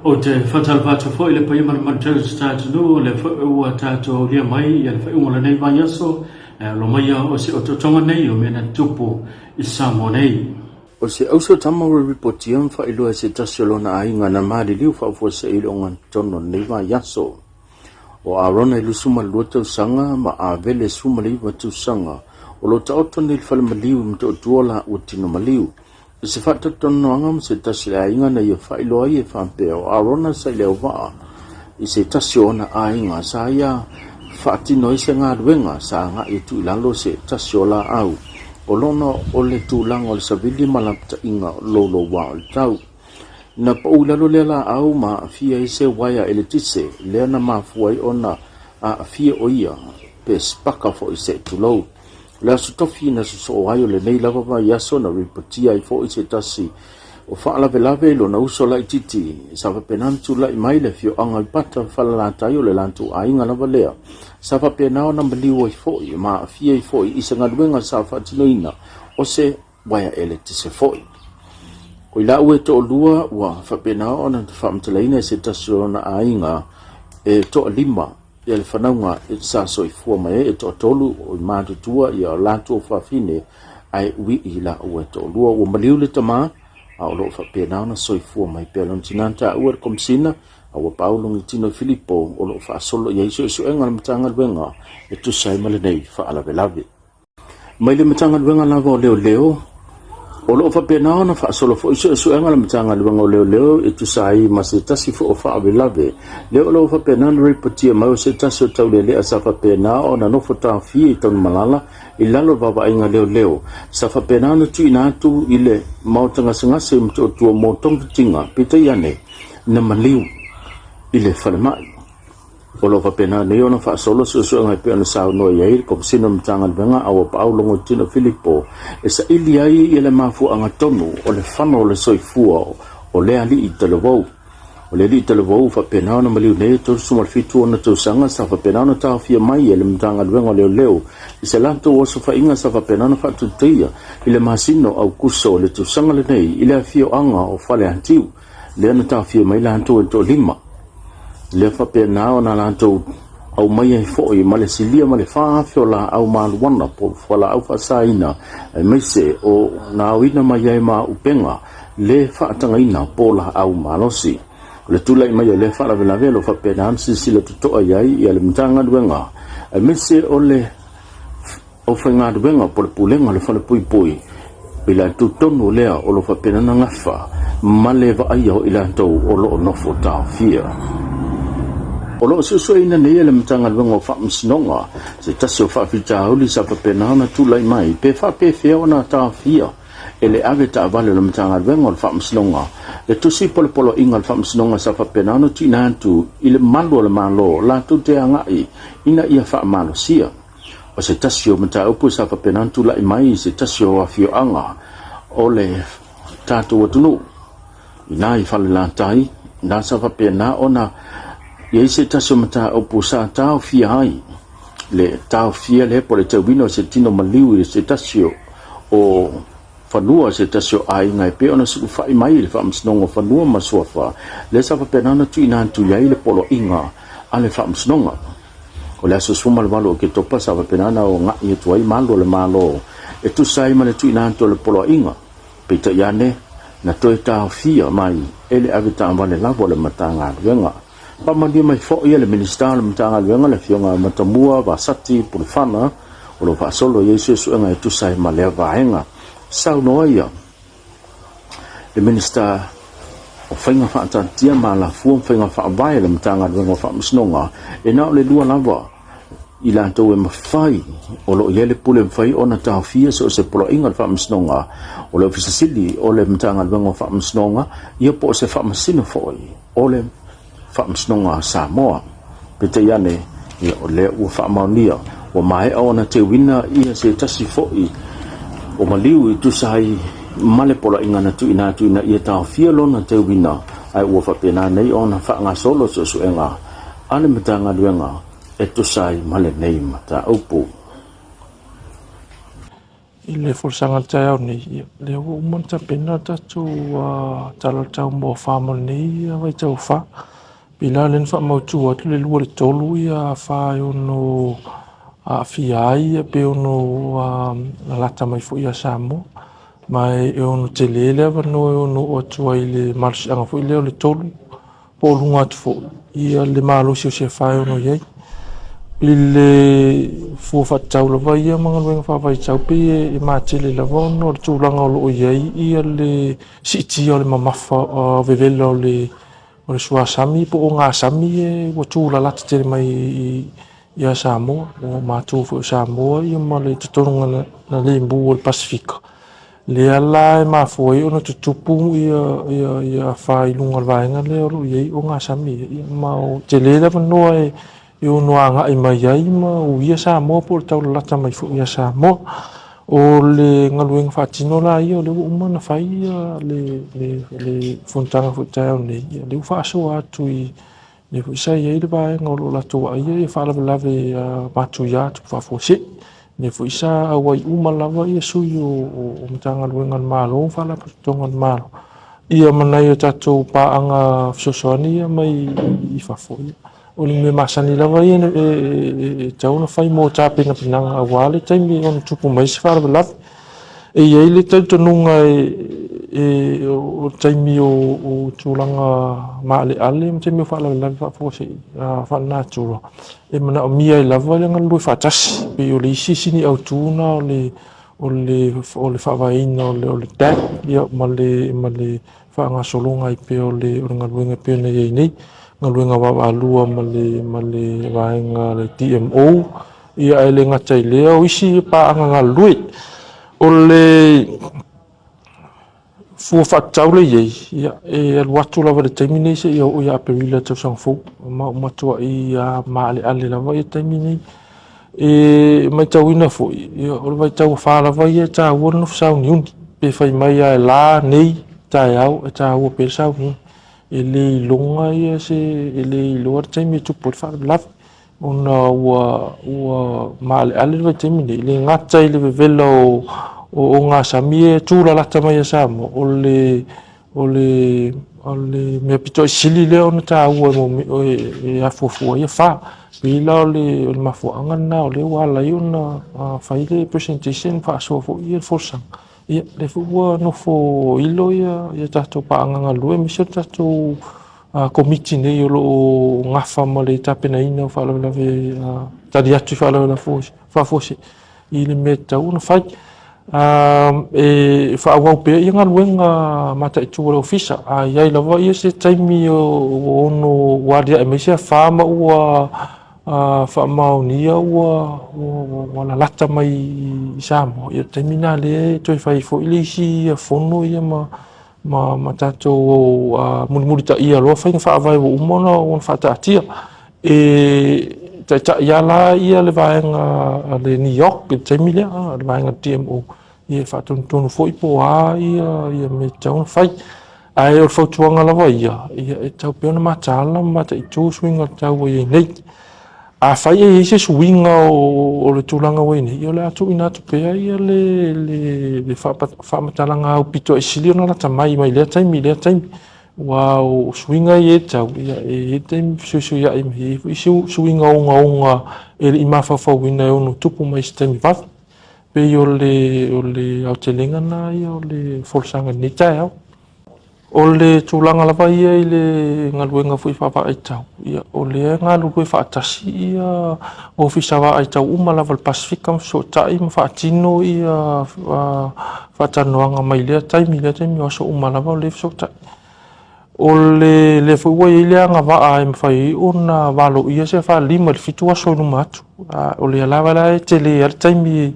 o te whatalwata fo i le paima le manteus tātunu le whaua tātou lia mai ia le whaiunga nei vai aso lo maia o se ototonga nei o mena tupu i Samoa nei. O se auso tamauri ripotia mfa ilua se tasiolona ainga na maari liu whaufua se ilonga tono nei vai aso. O arona ilu suma lua tau sanga ma a vele suma liwa tu sanga o lo taoto ni le whale maliu mto o tuola ua tino maliu. Se fata tono anga se tasile ainga na ia whailoa i e whampea o arona sa ileo waa i se tasiona ainga sa ia whaatino i se ngā ruenga sa ngā i tu ilalo se tasiola au o lono o le tūlanga o le savili malapta inga lolo wa o le tau. Na paulalo le la au ma afia i se waia ele tise lea na mafuai ona a afia o ia pe spaka fo i se tulou. La sutofi na so ayo le nei lava va yaso na ripotia i fo i se tasi o fa la velave lo na uso la titi sa va penantu la mai le fio anga i pata fa la tayo le lantu ainga na valea sa va penao na maliu i fo i ma afia i fo i se ngaduenga sa fa tinoina o se waya ele tise fo i o ila ue to lua wa fa penao na fa mtelaina se tasio na ainga e to lima ia le whanaunga e sa soifua mai e to tolu o mātutua ia o lātua whawhine ai ui i la ua to lua o maliu le tama a o loo whapenao na soifua mai pia lon tinanta ua komsina a ua paulungi tino Filipo o loo whaasolo ia iso iso enga na matanga luenga e tu sai male nei whaalave lave. Mai le matanga luenga lava o leo leo o loo whapenao na whaasolo fo iso iso enga na matanga luenga o leo leo e tu sai ma se tasi fo o whaave lave. Leo loo whapenao na ripotia mai o se tasi o tau lelea sa whapenao na nofo tāwhia i taunu malala i lalo wawa inga leo leo. Sa whapenao na tu inatu i le mautanga sangase mto tua motonga tinga pita iane na maliu i le whalemai. O lo whapenao neo na whaasolo so ngai pia na sao noa iai ko sino mtanga lwenga awa paulongo tino Filipo e sa ili ai i le mafu anga tonu o le whana o le soifua o le ali i talawau. O le ali i talawau whapenao na maliu nei to sumal fitu o na tausanga sa whapenao na tāwhia mai e le mtanga lwenga leo leo i se lanto o sa whainga sa whapenao na whatutia i le masino au kuso o le tausanga le nei i le afio anga o whale antiu le na tāwhia mai lanto e to lima. Le whapenao na lanto au mai ai fo'i ma le silia ma le whaafio la au maaluana po whala au whasaina ai meise o na awina mai ai maa upenga le whaatangaina po la au malosi. Le tula i mai o le whaaravelawelo whapenao sisila tutoa iai i ale mtanga duenga ai meise o le o whainga duenga po le pulenga le whale pui pui ila tutonu lea o lo whapenao na ngafa ma le va ai o ila tau o lo nofo tau fia. O lo susu ina nei le mtanga luenga o whaamsinonga se tasi o whaafita hauli sa whapenao na tūlai mai pe whapewhia o na tāwhia e le ave ta avale le mtanga luenga o whaamsinonga le tusi polo polo inga le whaamsinonga sa whapenao na tina antu i le malu o le malo la tu te angai ina ia whaamalo sia o se tasi o mta upu sa whapenao tūlai mai se tasi o whafio anga o le tātou atunu ina i whale la tai na sa whapenao na ia se taso mata o pusa tau fia hai le tau fia le po le tau vino se tino maliu i se tasio o whanua se tasio ai ngai pe ona suku whai mai le whaamsinonga whanua masuafa le sa whapenana tu ina antu iai le polo inga a le whaamsinonga o le aso suma le malo o ke topa sa whapenana o ngai e tuai malo le malo e tu sai ma le tu ina antu le polo inga pe ta iane na toi tau fia mai ele avita amale lavo le matanga venga pamandi mai fo ia le minister le mtanga luenga le fionga matamua vasati pulfana o lo fasolo yesu suenga e tu sai male vaenga sau noia le minister o fainga fa tantia mala fu fainga fa vai le mtanga luenga fa msnonga e na le dua lava ila to e mafai o lo yele pule mfai ona tafia so se polo inga fa msnonga o lo fisili o le mtanga luenga fa msnonga ia po se fa msino foi o le whaamsinonga Samoa. Pete iane, ia o lea ua whaamaunia, o mai au na te wina ia se tasi fo'i, o maliu i tusai male pola inga na tu ina ia tau fia lona te wina, ai ua whapena nei o na whaanga solo so suenga, ane matanga duenga, e tusai male nei mata upu. i le forsanga tai au nei le o man ta pena ta tu tala tau mo fa mo nei vai tau fa pila len fa mo tu atu le lu le tolu ia fa yo no a fiai pe ono lata mai fu ia samo mai e ono te lele va no no o tu ai le march anga fu le tolu po lunga tu fu ia le malo si se fa ono ye ile fu fa tau lo vai ia manga venga fa vai tau pe e ma tele la vo no tu langa lo ye ia le si ti o le mamafa vevelo le o le sua sami po o ngā sami e o tū la lata tere mai i a Samoa o mātou fu Samoa i ma le tutonga na limbu o le Pasifika le ala e mafua i ona tutupu i a whai lunga vaenga le oro i o ngā sami i ma o te le lewa noa e o noa ngā i mai ai ma o i a Samoa po le tau la lata mai fu i a Samoa o le ngaluenga whaatino la i o le umana whai le funtanga futau nei le whaaso atu i le fuisa i eile vae ngolo la toa i e whaalawelawe matu ia tu whaafosi le fuisa awa i umalawa i sui o mtanga luenga malo whaalapatonga malo ia manai o tatou paanga fsosoani ia mai i whafoi o le me masani lawa i e tauna whai mo tāpena pinanga awale taimi o tupu mai si whaalawelawe e iei le tautonunga o taimi o tūlanga maale ale taimi o whaalawelawe whaafosi whanaturo e mana o mia i lawa le ngalui whaatasi pe o le isi sini au tūna o le whaawaina o le dad ia ma le whaangasolonga i pe o le ngaluenga pe na iei nei ngaluenga wawalua ma le vaenga le DMO ia ele ngata i lea o isi paanga ngalui o le fua whaatau le iei ia e aluatu lawa le taimi nei se ia o ia aperila tau sangfou matua i maale ale lawa ia taimi nei e mai tau ina fo ia o le vai tau whaalawa ia ta ua no fisau niuni pe whai mai a la nei tai au e ta ua pe sau niuni e le ilonga ia se e le iloa taimi tupu le whaalawa ona ua maale ale vai taimi nei le ngata i le vevela o ngā sami e tūla lata mai a Samoa o le mea pito i sili leo na tā ua e afuafua ia wha pila o le mafuanga na o le wala i ona whai le presentation wha asoafo i e forsanga ia le fua no fo ilo ia tatou paanga ngalue misa tatou komiti nei o loo ngafa ma le tapena ina o whalawelawe tari atu whalawelawe whafosi i le mea tau na whai e whaawau pia i ngaluenga mata i tūra ofisa iai lawa ia se taimi o ono waria e meisia whaama ua whaamaunia ua wala lata mai i Samoa ia taimi nā le toi whai fo ili isi fono ia ma tatou mulimuli ta ia loa whainga whaawai o umona o whaata atia ta ia la ia le vaenga le New York le taimi lea le vaenga DMO ia whaatontonu fo i po ia me tauna whai ai o whautuanga lawa ia e tau peona matala mata i tū swinga tau i nei a whai e se swinga o le tūlanga wai nei o le atu ina atu pea ia le whamatalanga au pito i sili ona lata mai lea taimi wow swinga i e tau ia e taimi suisu ia i mai i swinga onga e le ima whawhawina e ono tupu mai si taimi wafi pe o le au te lenga na ia o le forsanga ni tai au o le tūlanga lawa ia i le ngaluenga fui whawa ai tau ia o le ngalu koe whaatasi ia o fisawa ai tau umalawa le Pasifika so tai ma whaatino ia whaatanoanga mai lea taimi o so umalawa o le so tai o le fuwa i lea nga waa ai mwhai o na walo ia se wha lima le fitua so numa atu o le alawa la e te le al taimi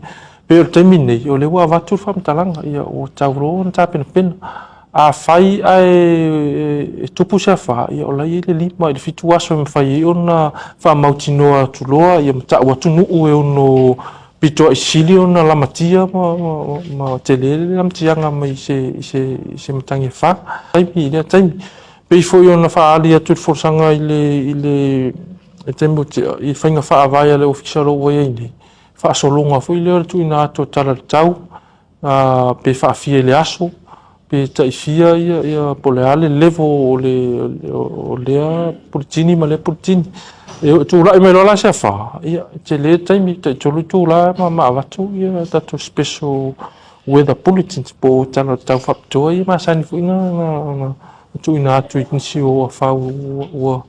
pe o taimi nei o le ua watu whamtalanga ia o tauro on tapena pena a whai ai tupu se wha ia o lai le lima i le fitu aso e mwhai o na whamautinoa tuloa ia mta watu nuu e ono pito i sili o na lamatia ma te lele lamtianga mai se mtangi wha taimi ia taimi pe i fo i ona wha ali atu forsanga i le taimi i whainga wha avaya le ofisaro wai nei whaasolonga fo i leo tu ina ato tala tau pe whaafia le aso, pe taifia ia po le ale levo o lea puritini ma le puritini. E tūlai mai lola se wha, ia te le taimi, te tolu tūlai ma awatu, ia tato special weather bulletins po tala tau whapitoa, ia ma sani fu inga tuina atu i nisi o whau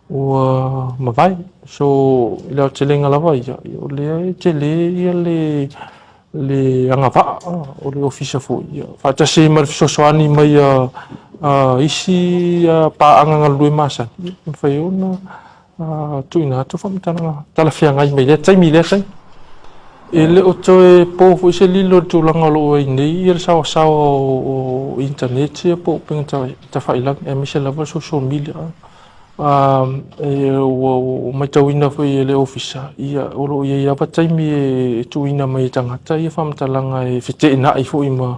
ua mawai. So ila te lenga lava ia, o lea te le ia le angawha, o le ofisa fu ia. Whaatase ma le fisosoani mai isi paanga ngalui masani, mwhai ona, tuina atu whamitanga talawhia ngai mai lea taimi lea taimi. E le o toe po fu se lilo tūlanga lo ai nei ia sawa o internet ia po penga ta whailang e mese lava social media. O mai tauina fu i le ofisa ia o lo ia pa taimi e tuina mai tangata ia whamitalanga e white ina i fu i ma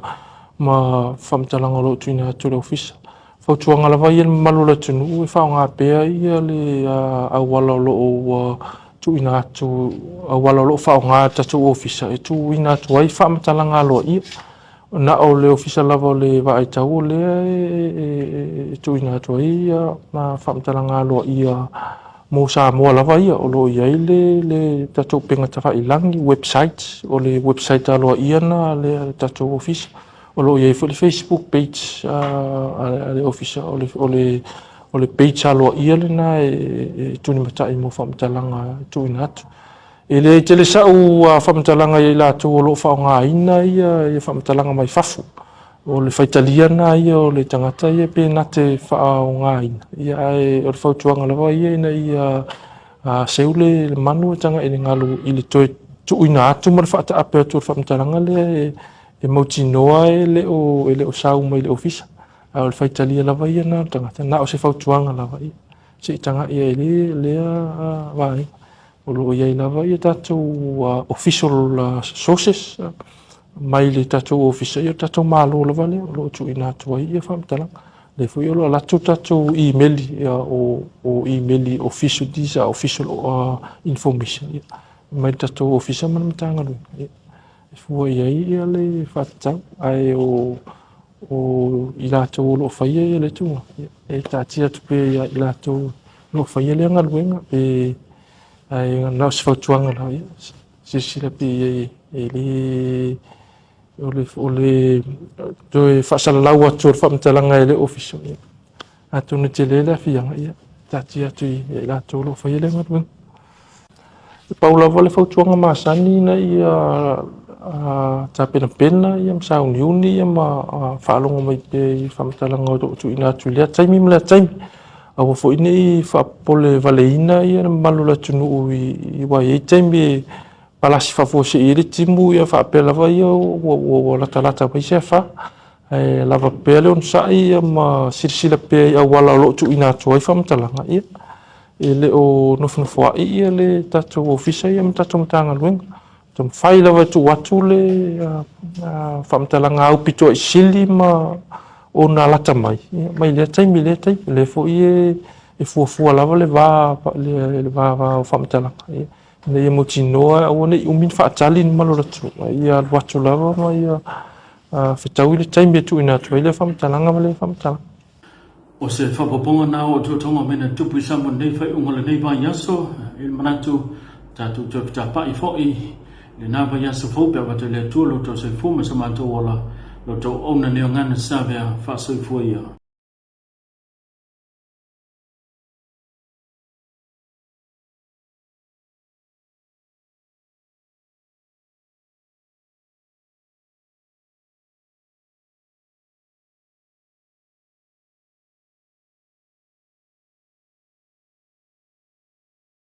whamitalanga lo tuina atu le ofisa. Fautuanga lava ia malula tunu e whaonga pēa ia le awala lo o tuina atu awala lo whaonga tatu ofisa e tuina atu ai whamitalanga lo ia na o le ofisa lava o le wae tau lea e tuina atu ai na whamitalanga lo ia mo sa moa lava ia o lo ia le tatu penga tawa ilangi website o le website alo ia na le tatu ofisa o lo ia le Facebook page le ofisa o le page alo ia le na e tuni matai mo whamitalanga tuina atu. E le tele sau whamitalanga i la tu o lo whaonga ina ia whamitalanga mai whafu. O le whaitalia na ia o le tangata ia pe na te whaonga ina. Ia o le whautuanga lawa ia ina ia seule le manu tanga i ngalu i le toi tuina atu ma le whaata ape atu o whamitalanga le e mauti noa e le o sau mai le ofisa. O le whaitalia lawa ia na tangata na o se whautuanga lawa ia. Se tanga ia i lea vai. O lo ia lava ia tatou official sources mai le tatou ofisa ia tatou malo lava le lo tuina atu ai ia whamitalanga le fui o lo latu tatou email o email official disa official information ia mai tatou ofisa manamtanga lu ia fui ia le whatau ai o i latou lo whaia ia le tunga e tatia tupe ia i latou lo whaia le ngaluenga pe ai na se fautuanga la ia sila pe ele ole do fa lau atu whamitalanga ele office ia atu ne te lela fianga ia tati atu i la tolo fa ele ngatu paula vole fautuanga masani na ia ta pena ia msau niuni ia ma whalongo mai pe whamitalanga o tu ina atu lea taimi mla taimi awa fo ini fa pole valeina ia malula tunu i wa e taimi palasi fa fo se iri timu ia fa pela va ia o la talata vai se fa lava pele on sai ia ma sirsila pe ia wala lo tu ina tu ai fa mtalanga ia ele o no fo ia le tatu ofisa ia mtatu mtanga luenga tum fai lava tu watu le fa mtalanga au pito sili ma o na lata mai le taimi le fo ie e fua lava le va whamitala ne mo tinoa o ne umin whaatali ni malo ratu ia watu lava ma ia whetau le taimi tu ina tu le whamitalanga ma le whamitala o se whapaponga nā o tuatonga mena tupu i samo nei whai ungala nei vai yaso il manatu tatu tapa i fōi le nā vai yaso fōpea watu le tua lo tau se fōma sa mātou ola lo tau ona neo ngana sa vea whaasoi fuia